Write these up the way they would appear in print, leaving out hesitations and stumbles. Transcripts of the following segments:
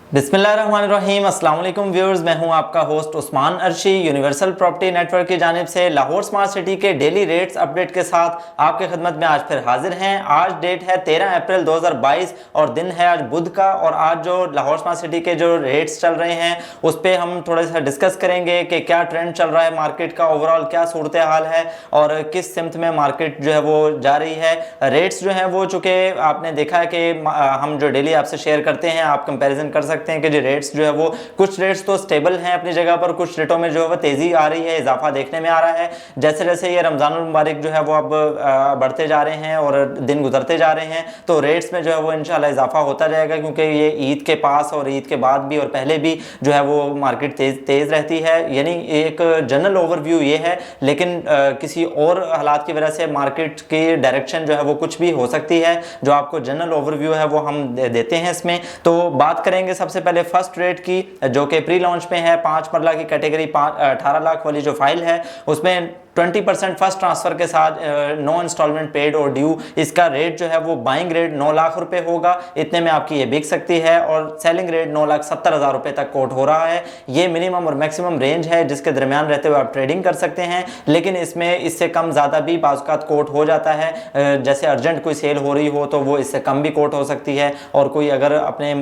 बिस्मिल्लाहिर्रहमानिर्रहीम अस्सलाम वालेकुम व्यूअर्स, मैं हूं आपका host Usman Arshi. Universal property network की जानिब से लाहौर स्मार्ट सिटी के डेली रेट्स अपडेट के साथ आपके खिदमत में आज फिर हाजिर हैं। आज डेट है 13 अप्रैल 2022 और दिन है आज बुध का। और आज जो लाहौर स्मार्ट सिटी के जो रेट्स चल रहे हैं उस पर हम थोड़ा सा डिस्कस करेंगे कि क्या ट्रेंड चल रहा है मार्केट का, ओवरऑल क्या सूरत हाल है और किस सिमत में मार्केट जो है वो जा रही है। रेट्स जो है वो चूँकि आपने देखा है कि हम जो डेली आपसे शेयर करते हैं आप कंपेरिजन कर सकते हैं कि जो रेट्स जो है वो कुछ रेट्स तो स्टेबल हैं अपनी जगह पर, कुछ रेटों में जो है वो तेजी आ रही है, इजाफा देखने में आ रहा है। जैसे जैसे ये रमजानुल मुबारक जो है वो अब बढ़ते जा रहे हैं और दिन गुजरते जा रहे हैं तो रेट्स में जो है वो इंशाल्लाह इजाफा होता जाएगा, क्योंकि ये ईद के पास और ईद के बाद भी और पहले भी जो है वो मार्केट तेज रहती है। यानी एक जनरल ओवरव्यू ये है, लेकिन किसी और हालात की वजह से मार्केट की डायरेक्शन जो है वो कुछ भी हो सकती है। जो आपको जनरल ओवरव्यू है वो हम देते हैं इसमें। तो बात करेंगे सबसे पहले फर्स्ट रेट की, जो कि प्री लॉन्च में है। 5 मरला की कैटेगरी 18 लाख वाली जो फाइल है उसमें 20% फर्स्ट ट्रांसफर के साथ नो इंस्टॉलमेंट पेड और ड्यू, इसका रेट जो है वो बाइंग रेट 9 लाख रुपए होगा। इतने में आपकी ये बिक सकती है और सेलिंग रेट 9,70,000 रुपए तक कोट हो रहा है। ये मिनिमम और मैक्सिमम रेंज है जिसके दरमियान रहते हुए आप ट्रेडिंग कर सकते हैं, लेकिन इसमें इससे कम ज़्यादा भी बाज़ कोट हो जाता है। जैसे अर्जेंट कोई सेल हो रही हो तो वो इससे कम भी कोट हो सकती है, और कोई अगर अपने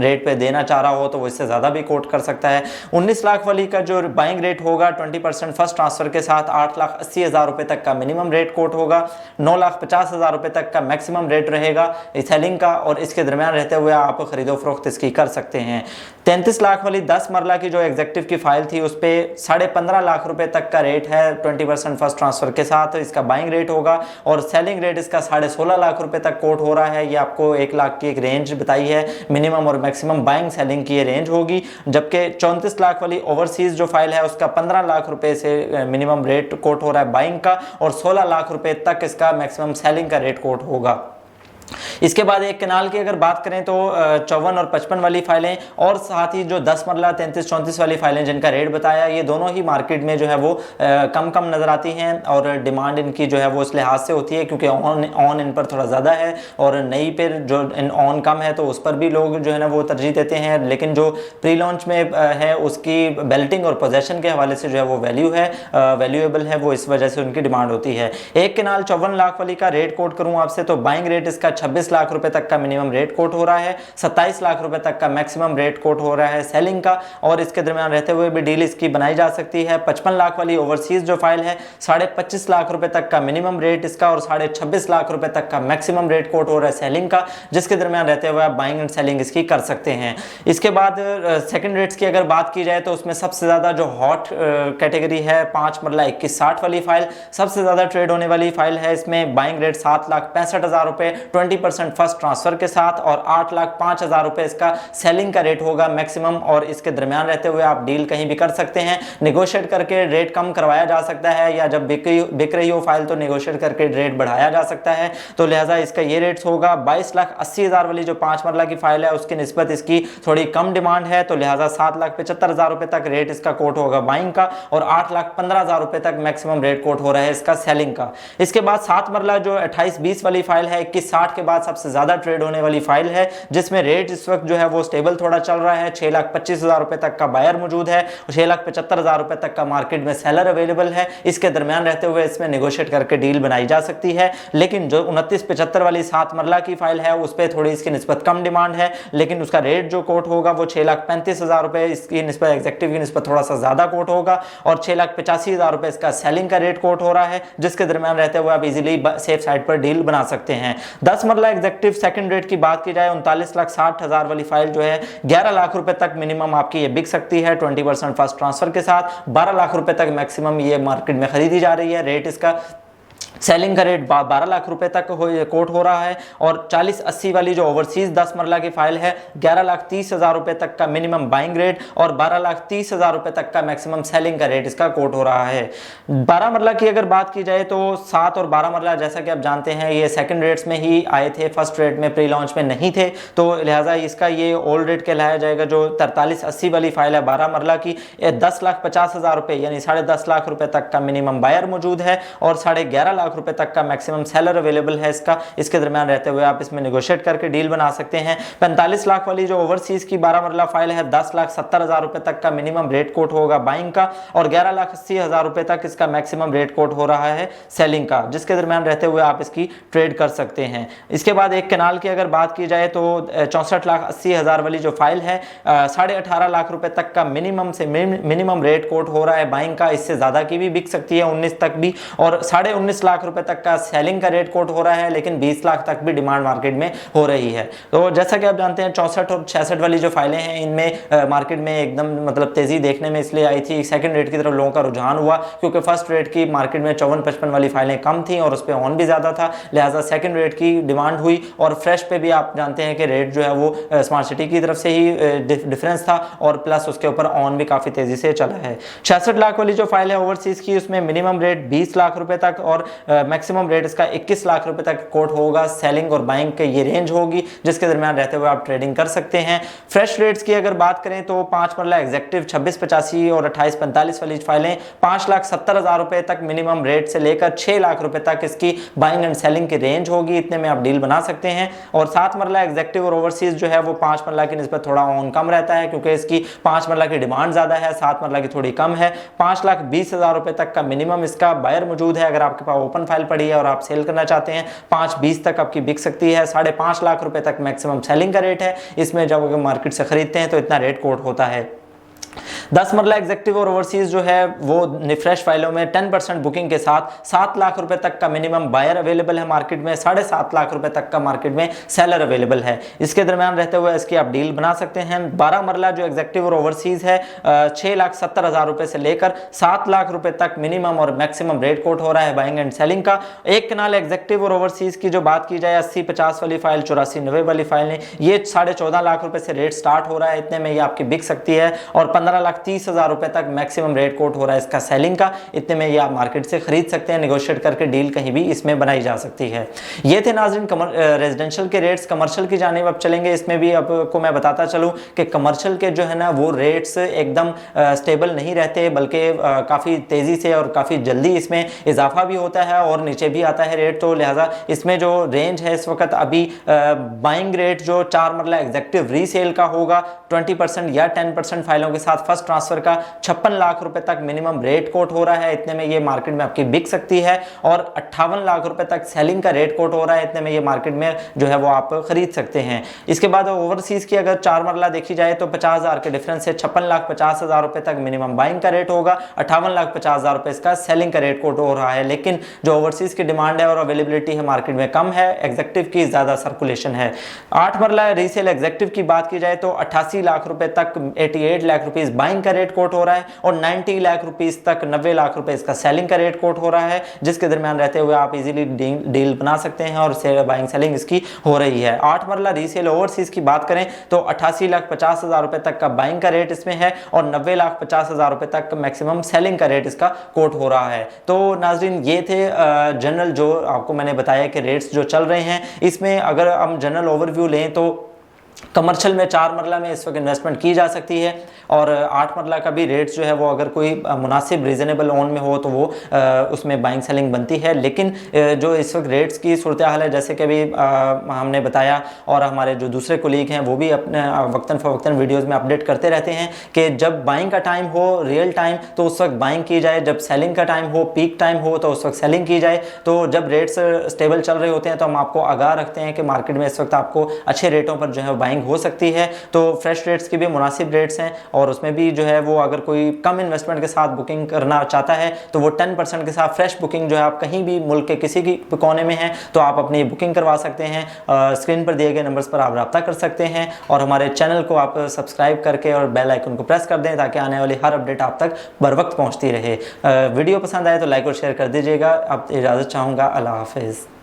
रेट पे देना चाह रहा हो तो वो इससे ज़्यादा भी कोट कर सकता है। 19 लाख वाली का जो बाइंग रेट होगा 20% फर्स्ट ट्रांसफर के साथ 8,80,000 रुपए तक का मिनिमम रेट कोट होगा। 9,50,000 रुपए तक का मैक्सिमम रेट रहेगा सेलिंग का, और इसके दरमियान रहते हुए आप खरीदो फरोख्त इसकी कर सकते हैं। 33 लाख वाली 10 मरला की जो एग्जेक्टिव की फाइल थी उस पर 15.5 लाख रुपए तक का रेट है 20% फर्स्ट ट्रांसफर के साथ, इसका बाइंग रेट होगा। और सेलिंग रेट इसका 16.5 लाख रुपए तक कोट हो रहा है। ये आपको 1 लाख की एक रेंज बताई है, मिनिमम और मैक्सिमम बाइंग सेलिंग की ये रेंज होगी। जबकि 34 लाख वाली ओवरसीज जो फाइल है उसका 15 लाख रुपए से मिनिमम रेट कोट हो रहा है बाइंग का, और 16 लाख रुपए तक इसका मैक्सिमम सेलिंग का रेट कोट होगा। इसके बाद एक कनाल की अगर बात करें तो 54 और 55 वाली फाइलें, और साथ ही जो 10 मरला 33-34 वाली फाइलें जिनका रेट बताया, ये दोनों ही मार्केट में जो है वो कम कम नज़र आती हैं। और डिमांड इनकी जो है वो इस लिहाज से होती है क्योंकि ऑन इन पर थोड़ा ज़्यादा है और नई पर जो ऑन कम है तो उस पर भी लोग जो है ना वो तरजीह देते हैं। लेकिन जो प्री लॉन्च में है उसकी बेल्टिंग और पोजेसन के हवाले से जो है वो वैल्यूएबल है, वो इस वजह से उनकी डिमांड होती है। एक कनाल 54 लाख वाली का रेट कोट करूँ आपसे तो बाइंग रेट इसका 26 लाख रुपए तक का मिनिमम रेट कोट हो रहा है, 27 लाख रुपए तक का मैक्सिमम रेट कोट हो रहा है सेलिंग का, और इसके दरमियान रहते हुए भी डील इसकी बनाई जा सकती है। 55 लाख वाली ओवरसीज जो फाइल है 25.5 लाख रुपए तक का मिनिमम रेट इसका और 26.5 लाख रुपए तक का मैक्सिमम रेट कोट हो रहा है सेलिंग का, जिसके दरमियान रहते हुए आप बाइंग एंड सेलिंग इसकी कर सकते हैं। इसके बाद सेकंड रेट्स की अगर बात की जाए तो उसमें सबसे ज्यादा जो हॉट कैटेगरी है 5 मरला 2160 वाली फाइल सबसे ज्यादा ट्रेड होने वाली फाइल है। इसमें बाइंग रेट 7,65,000 रुपए 20% फर्स्ट ट्रांसफर के साथ, और 8,05,000 रुपए इसका सेलिंग का रेट होगा मैक्सिमम, और इसके दरमियान रहते हुए आप डील कहीं भी कर सकते हैं। नेगोशिएट करके रेट कम करवाया जा सकता है, या जब बिक रही हो फाइल तो नेगोशिएट करके रेट बढ़ाया जा सकता है। तो लिहाजा इसका ये रेट्स होगा। 22,80,000 वाली जो 5 मरला की फाइल है उसकी निस्बत इसकी थोड़ी कम डिमांड है, तो लिहाजा 7,75,000 रुपए तक रेट इसका कोट होगा बाइंग का, और 8,15,000 रुपए तक मैक्सिमम रेट कोट हो रहा है इसका सेलिंग का। इसके बाद 7 मरला जो 28-20 वाली फाइल है 2160 के बाद सबसे ज्यादा ट्रेड होने वाली फाइल है, जिसमें रेट इस वक्त जो है वो स्टेबल थोड़ा चल रहा है। 6,25,000 रुपए तक का बायर मौजूद है, 6,75,000 रुपए तक का मार्केट में सेलर अवेलेबल है। इसके दरमियान रहते हुए इसमें नेगोशिएट करके डील बनाई जा सकती है। लेकिन जो 2975 वाली 7 मरला की फाइल है उस पर थोड़ी इसकी निस्बत कम डिमांड है, लेकिन उसका रेट जो कोट होगा वो 6,35,000 रुपए इसकी निस्बत एग्जेक्टिव की निस्बत थोड़ा सा ज्यादा कोट होगा, और 6,85,000 रुपए इसका सेलिंग का रेट कोट हो रहा है, जिसके दरमियान रहते हुए आप इजीली सेफ साइड पर डील बना सकते हैं। 10 मरला एग्जेक्टिव सेकंड रेट की बात की जाए 39,60,000 वाली फाइल जो है 11 लाख रुपए तक मिनिमम आपकी ये बिक सकती है 20% फर्स्ट ट्रांसफर के साथ। 12 लाख रुपए तक मैक्सिमम ये मार्केट में खरीदी जा रही है। रेट इसका सेलिंग का रेट 12 लाख रुपए तक कोट हो रहा है, और 4080 वाली जो ओवरसीज 10 मरला की फाइल है 11,30,000 रुपए तक का मिनिमम बाइंग रेट और 12,30,000 रुपए तक का मैक्सिमम सेलिंग का रेट इसका कोट हो रहा है। 12 मरला की अगर बात की जाए तो 7 और 12 मरला जैसा कि आप जानते हैं ये सेकंड रेट्स में ही आए थे, फर्स्ट रेट में प्री लॉन्च में नहीं थे, तो लिहाजा इसका ये ओल्ड रेट कहलाया जाएगा। जो 4380 वाली फाइल है 12 मरला की 10,50,000 रुपए यानी 10.5 लाख रुपए तक का मिनिमम बायर मौजूद है, और 11.5 लाख लाख रुपए तक का मैक्सिमम सेलर अवेलेबल है इसके दरमियान रहते हुए आप इसमें नेगोशिएट करके डील बना सकते हैं। 45 लाख वाली जो ओवरसीज की 12 मरला फाइल है 10,70,000 रुपए तक का मिनिमम रेट कोट होगा बाइंग का और 11,80,000 रुपए तक इसका मैक्सिमम रेट कोट हो रहा है सेलिंग का, जिसके दरमियान रहते हुए आप इसकी ट्रेड कर सकते हैं। इसके बाद एक कैनाल की अगर बात की जाए तो 64,80,000 वाली जो फाइल है 18.5 लाख रुपए तक का मिनिमम रेट कोट हो रहा है बाइंग का, इससे ज्यादा की भी बिक सकती है 19 तक भी, और 19.5 लाख रुपए तक का सेलिंग का रेट कोट हो रहा है, लेकिन 20 लाख तक भी डिमांड मार्केट में हो रही है। तो जैसा कि आप जानते हैं 64 और 66 वाली जो फाइलें हैं इनमें मार्केट में एकदम मतलब तेजी देखने में इसलिए आई थी, सेकंड रेट की तरफ लोगों का रुझान हुआ क्योंकि फर्स्ट रेट की मार्केट में 54-55 वाली फाइलें कम थी और उस पर ऑन भी ज्यादा था, लिहाजा सेकंड रेट की डिमांड हुई। और फ्रेश पे भी आप जानते हैं कि रेट जो है वो स्मार्ट सिटी की तरफ से ही डिफरेंस था और प्लस उसके ऊपर ऑन भी काफी तेजी से चला है। 66 लाख वाली जो फाइल है ओवरसीज की उसमें मिनिमम रेट 20 लाख रुपए तक और मैक्सिमम रेट इसका 21 लाख रुपए तक कोट होगा। सेलिंग और बाइंग के ये रेंज होगी जिसके दरमियान रहते हुए आप ट्रेडिंग कर सकते हैं। फ्रेश रेट्स की अगर बात करें तो 5 मरला एग्जेक्टिव 2685 और 2845 वाली फाइलें 5,70,000 रुपए तक मिनिमम रेट से लेकर 6 लाख रुपए तक इसकी बाइंग एंड सेलिंग की रेंज होगी, इतने में आप डील बना सकते हैं। और 7 मरला एग्जेक्टिव और ओवरसीज जो है वो 5 मरला की निस्बत थोड़ा ऑन कम रहता है क्योंकि इसकी 5 मरला की डिमांड ज्यादा है, 7 मरला की थोड़ी कम है। 5,20,000 रुपए तक का मिनिमम इसका बायर मौजूद है। अगर आपके पास ओपन फाइल पड़ी है और आप सेल करना चाहते हैं 5,20 तक आपकी बिक सकती है। 5.5 लाख रुपए तक मैक्सिमम सेलिंग का रेट है, इसमें जब अगर मार्केट से खरीदते हैं तो इतना रेट कोट होता है। 10 मरला एग्जेक्टिव और ओवरसीज जो है वो फ्रेश फाइलों में 10% बुकिंग के साथ 7 लाख रुपए तक का मिनिमम बायर अवेलेबल है मार्केट में, 7.5 लाख रुपए तक का मार्केट में सेलर अवेलेबल है। इसके दरमियान रहते हुए इसकी आप डील बना सकते हैं। 12 मरला जो एग्जेक्टिव और ओवरसीज है 6,70,000 रुपए से लेकर 7 लाख रुपए तक मिनिमम और मैक्सिमम रेट कोट हो रहा है बाइंग एंड सेलिंग का। एक कनाल एग्जेक्टिव और ओवरसीज की जो बात की जाए 80-50 वाली फाइल 84-90 वाली फाइल ये 14.5 लाख रुपए से रेट स्टार्ट हो रहा है, इतने में ये आपकी बिक सकती है। और 15,30,000 रुपए तक मैक्सिमम रेट कोट हो रहा है इसका सेलिंग का, इतने में ये आप मार्केट से खरीद सकते हैं। नेगोशिएट करके डील कहीं भी इसमें बनाई जा सकती है। ये थे नाज़रीन रेजिडेंशियल के रेट्स। कमर्शियल की जानिब अब चलेंगे। इसमें भी आपको मैं बताता चलूं कि कमर्शियल के जो है ना वो रेट्स एकदम स्टेबल नहीं रहते, बल्कि काफ़ी तेज़ी से और काफ़ी जल्दी इसमें इजाफा भी होता है और नीचे भी आता है रेट। तो लिहाजा इसमें जो रेंज है इस वक्त अभी बाइंग रेट जो 4 मरला एग्जेक्टिव रीसेल का होगा 20% या 10% फाइलों के साथ फर्स्ट ट्रांसफर का 56 लाख रुपए तक मिनिमम रेट कोट हो रहा है, इतने में ये मार्केट में आपकी बिक सकती है। और 58 लाख रुपए तक सेलिंग का रेट कोट हो रहा है, इतने में ये मार्केट में जो है वो आप खरीद सकते हैं। इसके बाद ओवरसीज की अगर 4 मरला देखी जाए तो 50,000 के डिफरेंस से 56,50,000 रुपए तक मिनिमम बाइंग का रेट होगा, 58,50,000 रुपए इसका सेलिंग का रेट कोट हो रहा है। लेकिन जो ओवरसीज की डिमांड है और अवेलेबिलिटी है मार्केट में कम है, एग्जेक्टिव की ज्यादा सर्कुलेशन है। 8 मरला रीसेल एग्जेक्टिव की बात की जाए तो 88 लाख रुपए तक 88 लाख रुपीस बाइंग का रेट कोट हो रहा है और 90 लाख रुपीस तक 90 लाख रुपए इसका सेलिंग का रेट कोट हो रहा है, जिसके दरमियान रहते हुए आप इजीली डील बना सकते हैं और बाइंग सेलिंग इसकी हो रही है। 8 मरला रीसेल ओवरसीज की बात करें तो 88,50,000 रुपए तक का बाइंग का रेट इसमें है और 90,50,000 रुपए तक मैक्सिमम सेलिंग का रेट इसका कोट हो रहा है। तो नाजरीन ये थे जनरल जो आपको मैंने बताया कि रेट्स जो चल रहे हैं। इसमें अगर हम जनरल ओवरव्यू लें तो कमर्शियल में 4 मरला में इस वक्त इन्वेस्टमेंट की जा सकती है और 8 मरला का भी रेट्स जो है वो अगर कोई मुनासिब रीजनेबल ओन में हो तो वो उसमें बाइंग सेलिंग बनती है। लेकिन जो इस वक्त रेट्स की सूरत हाल है जैसे कि अभी हमने बताया और हमारे जो दूसरे कोलीग हैं वो भी अपने वक्तन फ़वक्तन वीडियोज़ में अपडेट करते रहते हैं कि जब बाइंग का टाइम हो रियल टाइम तो उस वक्त बाइंग की जाए, जब सेलिंग का टाइम हो पीक टाइम हो तो उस वक्त सेलिंग की जाए। तो जब रेट्स स्टेबल चल रहे होते हैं तो हम आपको आगाह रखते हैं कि मार्केट में इस वक्त आपको अच्छे रेटों पर जो है बाइंग हो सकती है। तो फ्रेश रेट्स की भी मुनासिब रेट्स हैं और उसमें भी जो है वो अगर कोई कम इन्वेस्टमेंट के साथ बुकिंग करना चाहता है तो वो 10% के साथ फ्रेश बुकिंग जो है आप कहीं भी मुल्क के किसी भी कोने में हैं तो आप अपनी बुकिंग करवा सकते हैं। स्क्रीन पर दिए गए नंबर्स पर आप रब्ता कर सकते हैं और हमारे चैनल को आप सब्सक्राइब करके और बेल आइकन को प्रेस कर दें ताकि आने वाली हर अपडेट आप तक बर वक्त पहुँचती रहे। वीडियो पसंद आए तो लाइक और शेयर कर दीजिएगा। अब इजाज़त चाहूँगा। अल्लाह हाफिज़।